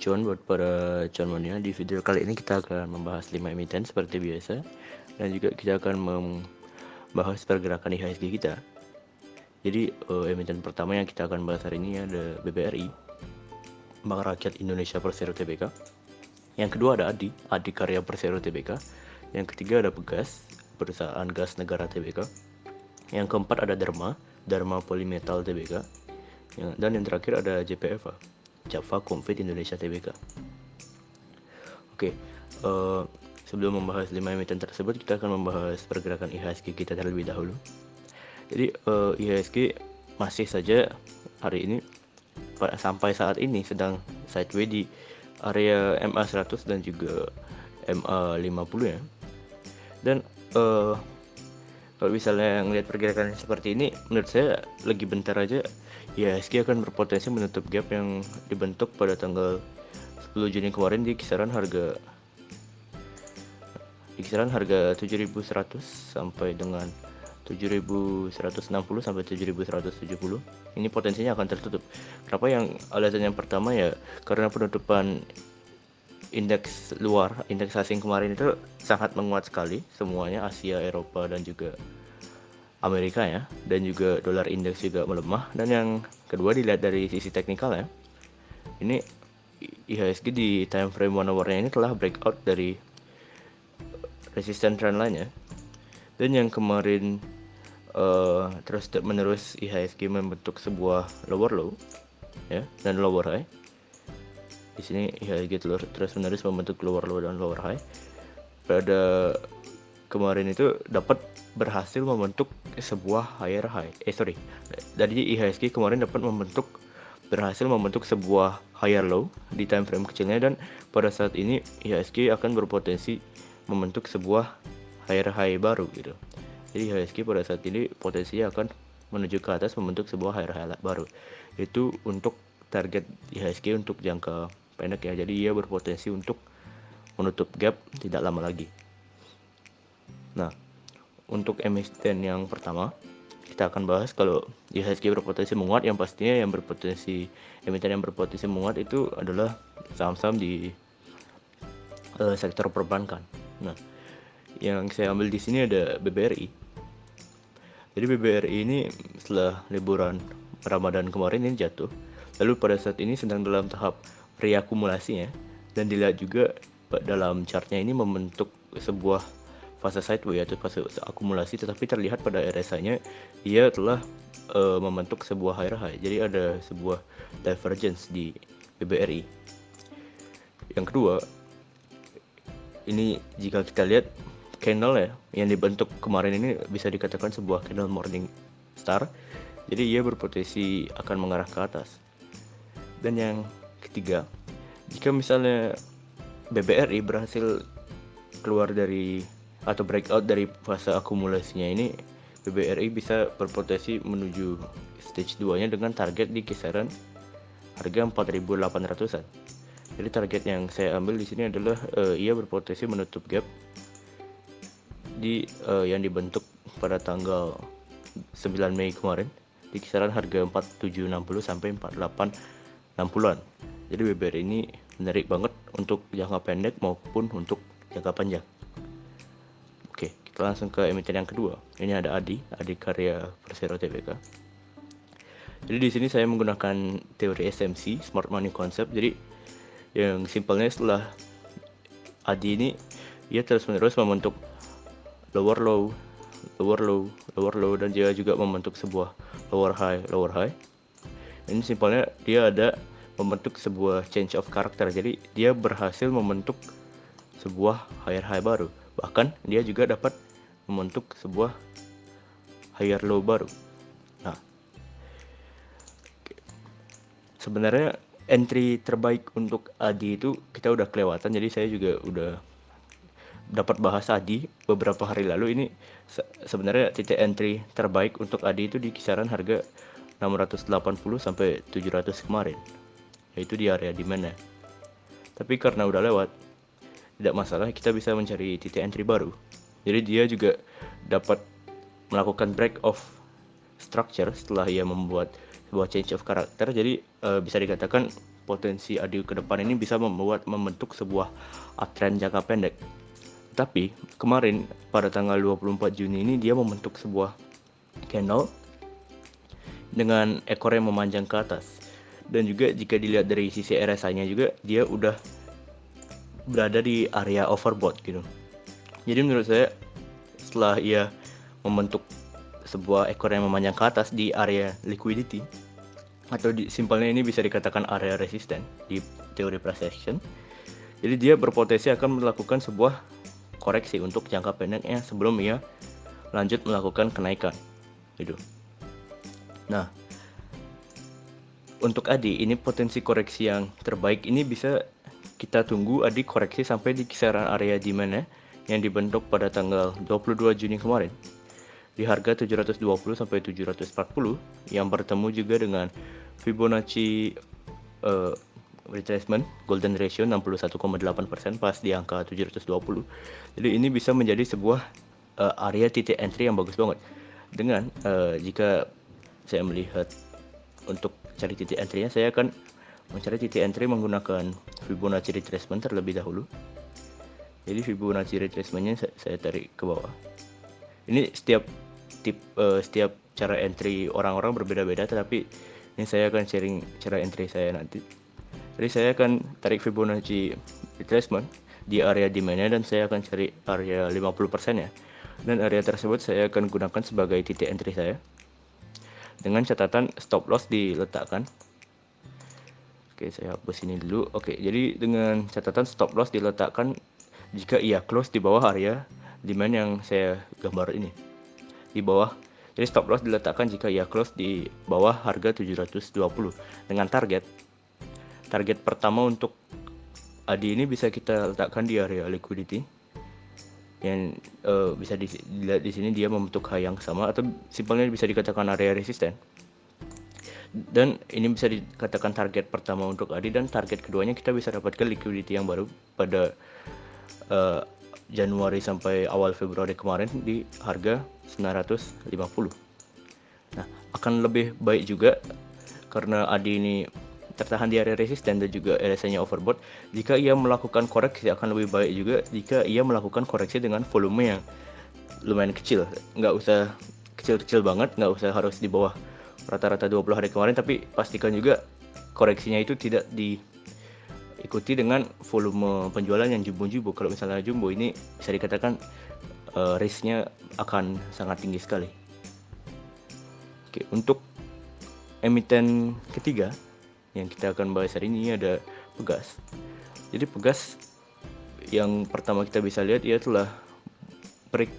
cuan buat para cuanmania. Di video kali ini kita akan membahas 5 emiten seperti biasa, dan juga kita akan membahas pergerakan IHSG kita. Jadi emiten pertama yang kita akan bahas hari ini ada BBRI, Bank Rakyat Indonesia Persero Tbk. Yang kedua ada ADI Karya Persero Tbk. Yang ketiga ada Pegas, Perusahaan Gas Negara Tbk. Yang keempat ada Dharma Polymetal Tbk. Dan yang terakhir ada JPFA, Java Confit Indonesia Tbk. Oke, sebelum membahas 5 emiten tersebut, kita akan membahas pergerakan IHSG kita terlebih dahulu. Jadi IHSG masih saja hari ini sampai saat ini sedang sideways di area MA100 dan juga MA50 ya. Dan kalau misalnya ngelihat pergerakan seperti ini, menurut saya lagi bentar aja IHSG akan berpotensi menutup gap yang dibentuk pada tanggal 10 Juni kemarin di kisaran harga 7.100 sampai dengan 7.160 sampai 7.170. Ini potensinya akan tertutup. Kenapa? Alasan yang pertama ya karena penutupan indeks asing kemarin itu sangat menguat sekali, semuanya Asia, Eropa dan juga Amerika ya, dan juga dolar indeks juga melemah. Dan yang kedua dilihat dari sisi teknikal ya, ini IHSG di time frame 1 hour-nya ini telah breakout dari resistance trendline ya. Dan yang kemarin terus menerus IHSG membentuk sebuah lower low ya dan lower high. Di sini IHSG terus menerus membentuk lower low dan lower high. Pada kemarin itu dapat berhasil membentuk sebuah higher high. Dari IHSG kemarin berhasil membentuk sebuah higher low di time frame kecilnya, dan pada saat ini IHSG akan berpotensi membentuk sebuah higher high baru gitu. Jadi IHSG pada saat ini potensinya akan menuju ke atas membentuk sebuah higher high baru. Itu untuk target IHSG untuk jangka pendek ya. Jadi ia berpotensi untuk menutup gap tidak lama lagi. Nah, untuk emiten yang pertama kita akan bahas kalau IHSG berpotensi menguat, yang pastinya emiten yang berpotensi menguat itu adalah saham-saham di sektor perbankan. Nah, yang saya ambil di sini ada BBRI. Jadi BBRI ini setelah liburan Ramadan kemarin ini jatuh. Lalu pada saat ini sedang dalam tahap reakumulasi ya. Dan dilihat juga dalam chartnya ini membentuk sebuah fase sideways atau fase akumulasi, tetapi terlihat pada RSI-nya ia telah membentuk sebuah higher high. Jadi ada sebuah divergence di BBRI. Yang kedua, ini jika kita lihat candle ya yang dibentuk kemarin ini bisa dikatakan sebuah candle morning star. Jadi ia berpotensi akan mengarah ke atas. Dan yang ketiga, jika misalnya BBRI berhasil keluar dari atau breakout dari fase akumulasinya ini, BBRI bisa berpotensi menuju stage 2-nya dengan target di kisaran harga 4.800-an. Jadi target yang saya ambil di sini adalah ia berpotensi menutup gap di yang dibentuk pada tanggal 9 Mei kemarin di kisaran harga 4760 sampai 4860-an. Jadi BBRI ini menarik banget untuk jangka pendek maupun untuk jangka panjang. Oke, kita langsung ke emiten yang kedua. Ini ada ADI Karya Persero Tbk. Jadi di sini saya menggunakan teori SMC, Smart Money Concept. Jadi yang simpelnya setelah ADI ini ia terus-menerus membentuk lower low, dan dia juga membentuk sebuah lower high. Ini simpelnya dia ada membentuk sebuah change of character. Jadi dia berhasil membentuk sebuah higher high baru. Bahkan dia juga dapat membentuk sebuah higher low baru. Nah, sebenarnya entry terbaik untuk ADI itu kita udah kelewatan. Jadi saya juga udah dapat bahas ADI beberapa hari lalu. Ini sebenarnya titik entry terbaik untuk ADI itu di kisaran harga 680 sampai 700 kemarin. Yaitu di area di mana. Tapi karena udah lewat, tidak masalah, kita bisa mencari titik entry baru. Jadi dia juga dapat melakukan break of structure setelah ia membuat sebuah change of character. Jadi bisa dikatakan potensi ADI ke depan ini bisa membentuk sebuah uptrend jangka pendek. Tapi kemarin pada tanggal 24 Juni ini dia membentuk sebuah candle dengan ekor yang memanjang ke atas. Dan juga jika dilihat dari sisi RSI-nya juga dia udah berada di area overbought gitu. Jadi menurut saya setelah ia membentuk sebuah ekor yang memanjang ke atas di area liquidity, atau simpelnya ini bisa dikatakan area resisten di teori price action. Jadi dia berpotensi akan melakukan sebuah koreksi untuk jangka pendeknya sebelum ia lanjut melakukan kenaikan gitu. Nah, untuk ADI ini potensi koreksi yang terbaik ini bisa kita tunggu ADI koreksi sampai di kisaran area demand yang dibentuk pada tanggal 22 Juni kemarin di harga 720 sampai 740 yang bertemu juga dengan Fibonacci retracement golden ratio 61,8% pas di angka 720. Jadi ini bisa menjadi sebuah area titik entry yang bagus banget. Dengan jika saya melihat untuk cari titik entry-nya, saya akan mencari titik entry menggunakan Fibonacci retracement terlebih dahulu. Jadi Fibonacci retracement-nya saya tarik ke bawah. Ini setiap cara entry orang-orang berbeda-beda, tetapi ini saya akan sharing cara entry saya nanti. Jadi saya akan tarik Fibonacci retracement di area demand-nya dan saya akan cari area 50% ya. Dan area tersebut saya akan gunakan sebagai titik entry saya. Dengan catatan stop loss diletakkan. Oke, saya hapus ini dulu. Oke, jadi dengan catatan stop loss diletakkan jika ia close di bawah area demand yang saya gambar ini. Di bawah. Jadi stop loss diletakkan jika ia close di bawah harga 720 dengan target pertama untuk ADI ini bisa kita letakkan di area liquidity yang bisa dilihat di sini dia membentuk high yang sama, atau simpelnya bisa dikatakan area resisten. Dan ini bisa dikatakan target pertama untuk ADI, dan target keduanya kita bisa dapatkan liquidity yang baru pada Januari sampai awal Februari kemarin di harga 950. Nah, akan lebih baik juga karena ADI ini tertahan di area resisten dan juga RSI-nya overbought. Jika ia melakukan koreksi, akan lebih baik juga jika ia melakukan koreksi dengan volume yang lumayan kecil. Nggak usah kecil-kecil banget, nggak usah harus di bawah rata-rata 20 hari kemarin, tapi pastikan juga koreksinya itu tidak diikuti dengan volume penjualan yang jumbo-jumbo. Kalau misalnya jumbo ini bisa dikatakan risknya akan sangat tinggi sekali. Oke, untuk emiten ketiga yang kita akan bahas hari ini ada Pegas. Jadi Pegas yang pertama kita bisa lihat ia telah break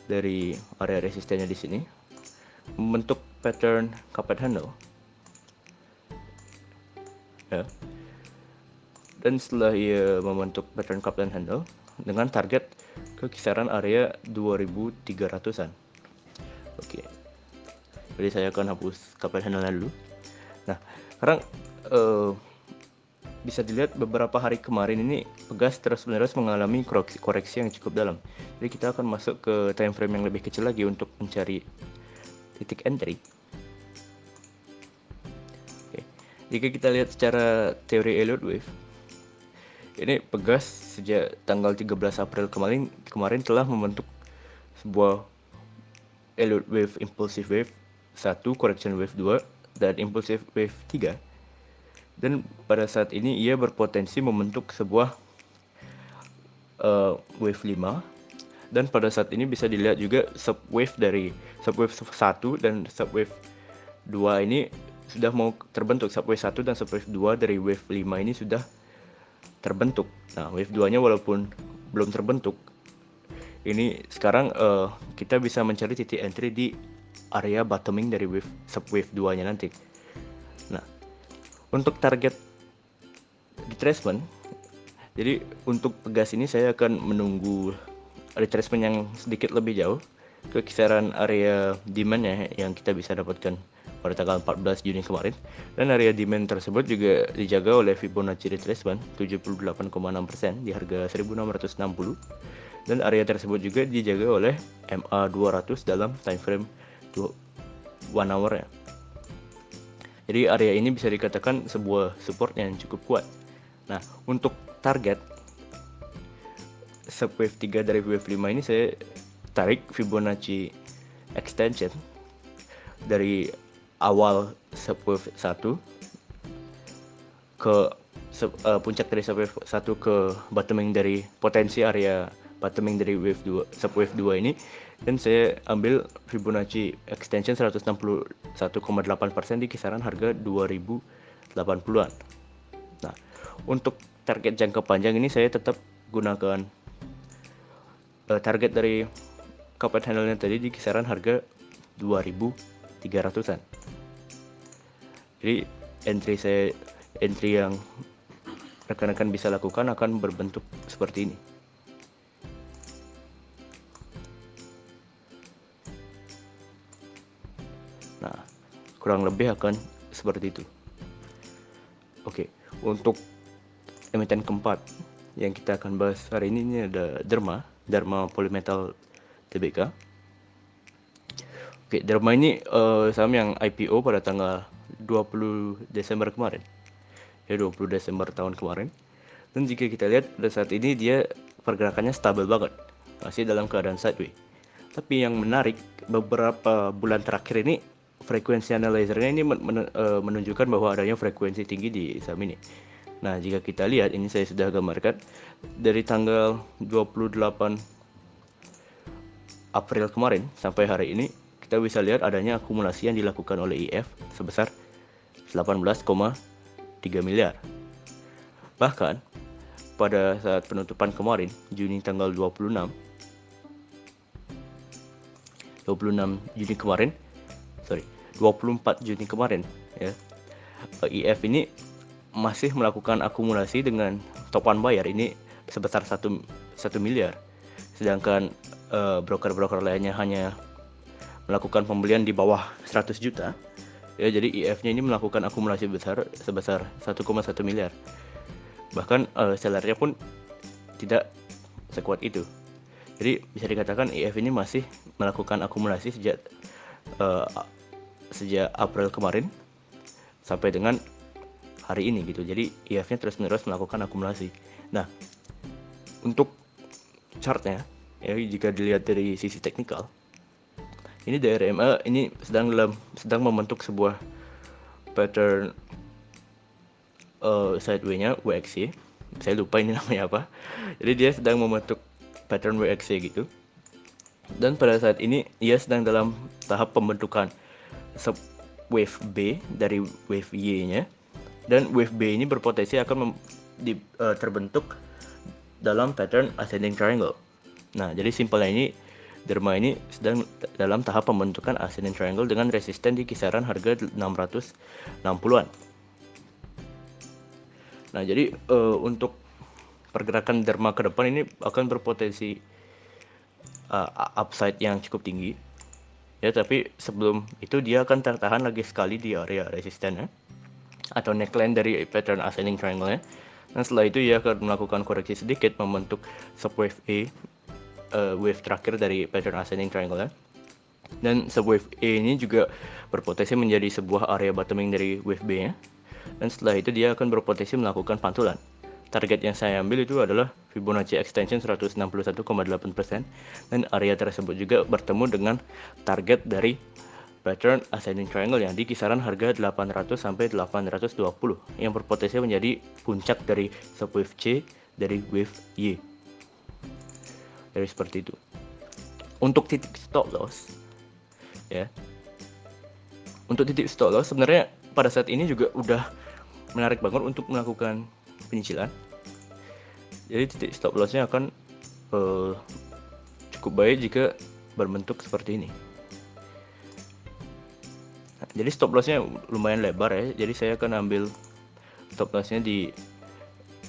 dari area resistennya di sini, membentuk pattern cup and handle. Ya. Dan setelah ia membentuk pattern cup and handle dengan target ke kisaran area 2300-an. Oke. Jadi saya akan hapus cup and handle dulu. Nah, sekarang bisa dilihat beberapa hari kemarin ini Pegas terus-menerus mengalami koreksi yang cukup dalam. Jadi kita akan masuk ke time frame yang lebih kecil lagi untuk mencari titik entry. Oke. Jika kita lihat secara teori Elliott Wave, ini Pegas sejak tanggal 13 April kemarin telah membentuk sebuah Elliott Wave, Impulsive Wave 1, Correction Wave 2, dan Impulsive Wave 3. Dan pada saat ini ia berpotensi membentuk sebuah wave 5. Dan pada saat ini bisa dilihat juga subwave 1 dan subwave 2 ini sudah mau terbentuk. Subwave 1 dan subwave 2 dari wave 5 ini sudah terbentuk. Nah, wave 2-nya walaupun belum terbentuk, ini sekarang kita bisa mencari titik entry di area bottoming dari subwave 2-nya nanti. Nah, untuk target retracement, jadi untuk Pegas ini saya akan menunggu retracement yang sedikit lebih jauh ke kisaran area demand-nya yang kita bisa dapatkan pada tanggal 14 Juni kemarin. Dan area demand tersebut juga dijaga oleh Fibonacci retracement 78,6% di harga 1660. Dan area tersebut juga dijaga oleh MA200 dalam time frame 1 hour ya. Jadi area ini bisa dikatakan sebuah support yang cukup kuat. Nah, untuk target subwave 3 dari wave 5 ini saya tarik Fibonacci extension dari awal subwave 1 ke puncak dari subwave 1 ke bottoming dari potensi area bottoming dari wave 2 subwave 2 ini, dan saya ambil Fibonacci extension 161,8% di kisaran harga 2080-an. Nah, untuk target jangka panjang ini saya tetap gunakan target dari cup and handle-nya tadi di kisaran harga 2300-an. Jadi entry yang rekan-rekan bisa lakukan akan berbentuk seperti ini. Nah, kurang lebih akan seperti itu. Oke, untuk emiten keempat yang kita akan bahas hari ini ada Dharma Polymetal Tbk. Oke, Dharma ini saham yang IPO pada tanggal 20 Desember kemarin. Ya, 20 Desember tahun kemarin. Dan jika kita lihat pada saat ini dia pergerakannya stabil banget, masih dalam keadaan sideways. Tapi yang menarik, beberapa bulan terakhir ini frekuensi analyzer-nya ini menunjukkan bahwa adanya frekuensi tinggi di saham ini. Nah, jika kita lihat, ini saya sudah gambarkan dari tanggal 28 April kemarin sampai hari ini, kita bisa lihat adanya akumulasi yang dilakukan oleh IF sebesar 18,3 miliar. Bahkan pada saat penutupan kemarin, Juni tanggal 26 Juni kemarin, 24 Juni kemarin ya, IF ini masih melakukan akumulasi dengan topan bayar ini sebesar 1 miliar. Sedangkan broker-broker lainnya hanya melakukan pembelian di bawah 100 juta. Ya, jadi IF-nya ini melakukan akumulasi sebesar 1,1 miliar. Bahkan sellernya pun tidak sekuat itu. Jadi bisa dikatakan IF ini masih melakukan akumulasi sejak April kemarin sampai dengan hari ini gitu. Jadi IF-nya terus-menerus melakukan akumulasi. Nah, untuk chartnya ya, jika dilihat dari sisi teknikal, ini DRMA ini sedang membentuk sebuah pattern sideways-nya WXY. Saya lupa ini namanya apa. Jadi dia sedang membentuk pattern WXY gitu. Dan pada saat ini ia sedang dalam tahap pembentukan wave B dari wave Y-nya, dan wave B ini berpotensi akan terbentuk dalam pattern ascending triangle. Nah, jadi simpelnya ini Dharma ini sedang dalam tahap pembentukan ascending triangle dengan resisten di kisaran harga 660-an. Nah, jadi untuk pergerakan Dharma ke depan ini akan berpotensi upside yang cukup tinggi. Ya, tapi sebelum itu dia akan tertahan lagi sekali di area resistennya atau neckline dari pattern ascending triangle-nya. Dan setelah itu ia akan melakukan koreksi sedikit membentuk subwave A, wave terakhir dari pattern ascending triangle-nya. Dan subwave A ini juga berpotensi menjadi sebuah area bottoming dari wave B-nya. Dan setelah itu dia akan berpotensi melakukan pantulan. Target yang saya ambil itu adalah Fibonacci extension 161,8%, dan area tersebut juga bertemu dengan target dari pattern ascending triangle yang di kisaran harga 800 sampai 820 yang berpotensi menjadi puncak dari subwave C dari wave Y. Jadi seperti itu. Untuk titik stop loss ya. Untuk titik stop loss sebenarnya pada saat ini juga udah menarik banget untuk melakukan penyicilan. Jadi titik stop loss-nya akan cukup baik jika berbentuk seperti ini. Nah, jadi stop loss-nya lumayan lebar ya. Jadi saya akan ambil stop loss-nya di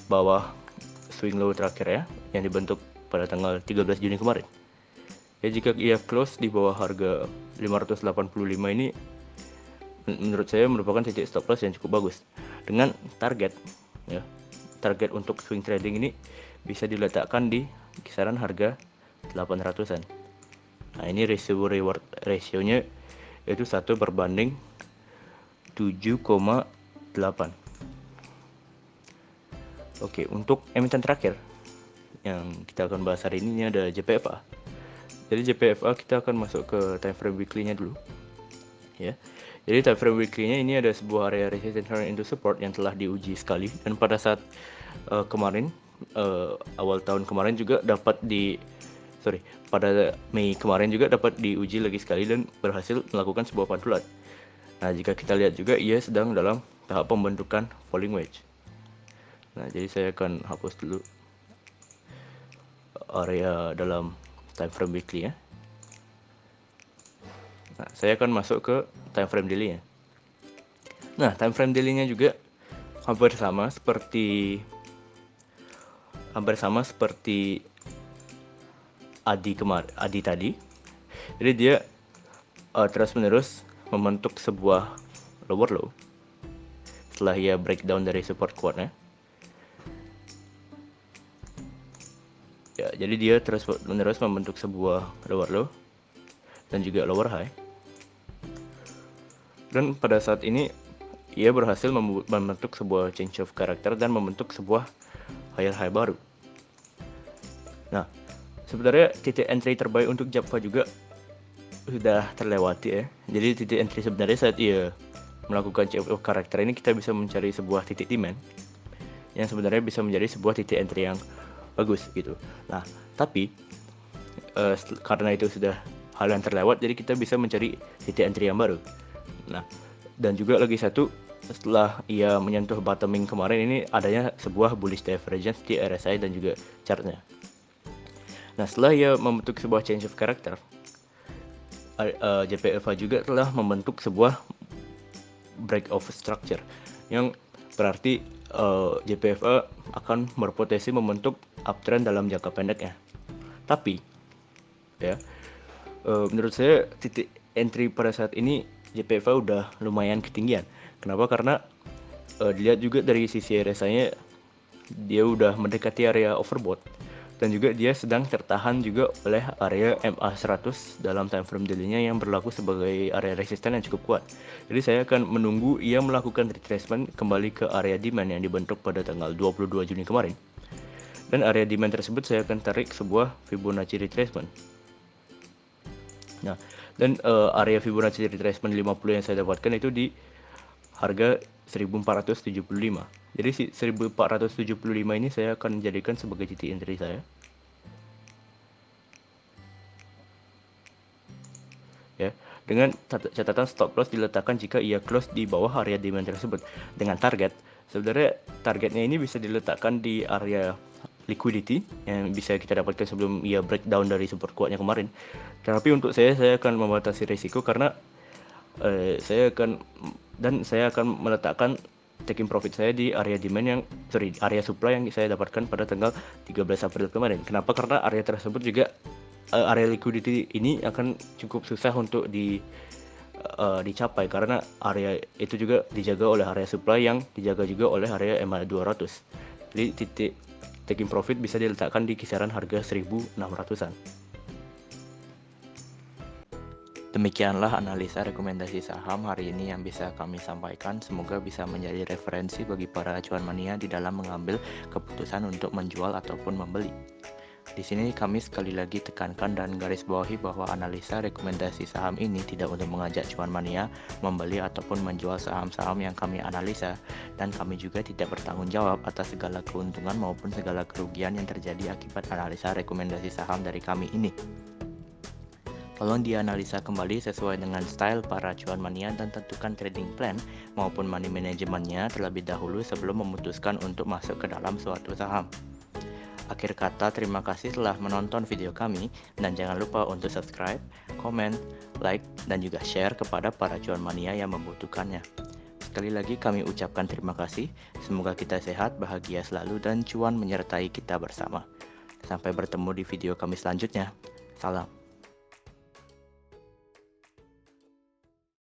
bawah swing low terakhir ya, yang dibentuk pada tanggal 13 Juni kemarin. Ya, jika IF close di bawah harga 585 ini, menurut saya merupakan titik stop loss yang cukup bagus. Dengan target ya, target untuk swing trading ini bisa diletakkan di kisaran harga 800-an. Nah, ini ratio reward rasionya yaitu 1/7 7,8. Oke, untuk emiten terakhir yang kita akan bahas hari ini ada JPFA. Jadi JPFA kita akan masuk ke time frame weekly-nya dulu. Ya. Jadi time frame weekly-nya ini ada sebuah area resistance turn into support yang telah diuji sekali, dan pada saat kemarin awal tahun kemarin juga pada Mei kemarin juga dapat diuji lagi sekali dan berhasil melakukan sebuah pantulan. Nah, jika kita lihat juga ia sedang dalam tahap pembentukan falling wedge. Nah, jadi saya akan hapus dulu area dalam time frame weekly ya. Nah, saya akan masuk ke time frame daily-nya. Nah, time frame daily-nya juga hampir sama seperti Adi tadi. Jadi dia terus menerus membentuk sebuah lower low setelah ia breakdown dari support kuatnya. Ya, jadi dia terus menerus membentuk sebuah lower low dan juga lower high. Dan pada saat ini ia berhasil membentuk sebuah change of character dan membentuk sebuah higher high baru. Nah, sebenarnya titik entry terbaik untuk Java juga sudah terlewati ya. Jadi titik entry sebenarnya saat ia melakukan change of character ini kita bisa mencari sebuah titik demand yang sebenarnya bisa menjadi sebuah titik entry yang bagus gitu. Nah, tapi karena itu sudah hal yang terlewat, jadi kita bisa mencari titik entry yang baru. Nah, dan juga lagi satu, setelah ia menyentuh bottoming kemarin ini adanya sebuah bullish divergence di RSI dan juga chartnya. Nah, setelah ia membentuk sebuah change of character, JPFA juga telah membentuk sebuah break of structure yang berarti JPFA akan berpotensi membentuk uptrend dalam jangka pendeknya. Tapi ya, menurut saya titik entry pada saat ini JPFA udah lumayan ketinggian. Kenapa? Karena dilihat juga dari sisi RSI-nya dia udah mendekati area overbought dan juga dia sedang tertahan juga oleh area MA100 dalam time frame daily-nya yang berlaku sebagai area resisten yang cukup kuat. Jadi saya akan menunggu ia melakukan retracement kembali ke area demand yang dibentuk pada tanggal 22 Juni kemarin. Dan area demand tersebut saya akan tarik sebuah Fibonacci retracement. Nah, dan area Fibonacci retracement 50 yang saya dapatkan itu di harga 1475. Jadi 1475 ini saya akan jadikan sebagai titik entry saya. Ya, dengan catatan stop loss diletakkan jika ia close di bawah area demand tersebut. Dengan target, sebenarnya targetnya ini bisa diletakkan di area liquidity yang bisa kita dapatkan sebelum ia breakdown dari support kuatnya kemarin. Tapi untuk saya akan membatasi risiko karena saya akan meletakkan taking profit saya di area area supply yang saya dapatkan pada tanggal 13 April kemarin. Kenapa? Karena area tersebut juga area liquidity ini akan cukup susah untuk dicapai karena area itu juga dijaga oleh area supply yang dijaga juga oleh area EMA 200. Jadi titik taking profit bisa diletakkan di kisaran harga 1600-an. Demikianlah analisa rekomendasi saham hari ini yang bisa kami sampaikan. Semoga bisa menjadi referensi bagi para acuan mania di dalam mengambil keputusan untuk menjual ataupun membeli. Di sini kami sekali lagi tekankan dan garis bawahi bahwa analisa rekomendasi saham ini tidak untuk mengajak cuan mania membeli ataupun menjual saham-saham yang kami analisa, dan kami juga tidak bertanggung jawab atas segala keuntungan maupun segala kerugian yang terjadi akibat analisa rekomendasi saham dari kami ini. Tolong dianalisa kembali sesuai dengan style para cuan mania dan tentukan trading plan maupun money manajemennya terlebih dahulu sebelum memutuskan untuk masuk ke dalam suatu saham. Akhir kata, terima kasih telah menonton video kami dan jangan lupa untuk subscribe, komen, like, dan juga share kepada para cuan mania yang membutuhkannya. Sekali lagi kami ucapkan terima kasih, semoga kita sehat, bahagia selalu, dan cuan menyertai kita bersama. Sampai bertemu di video kami selanjutnya. Salam.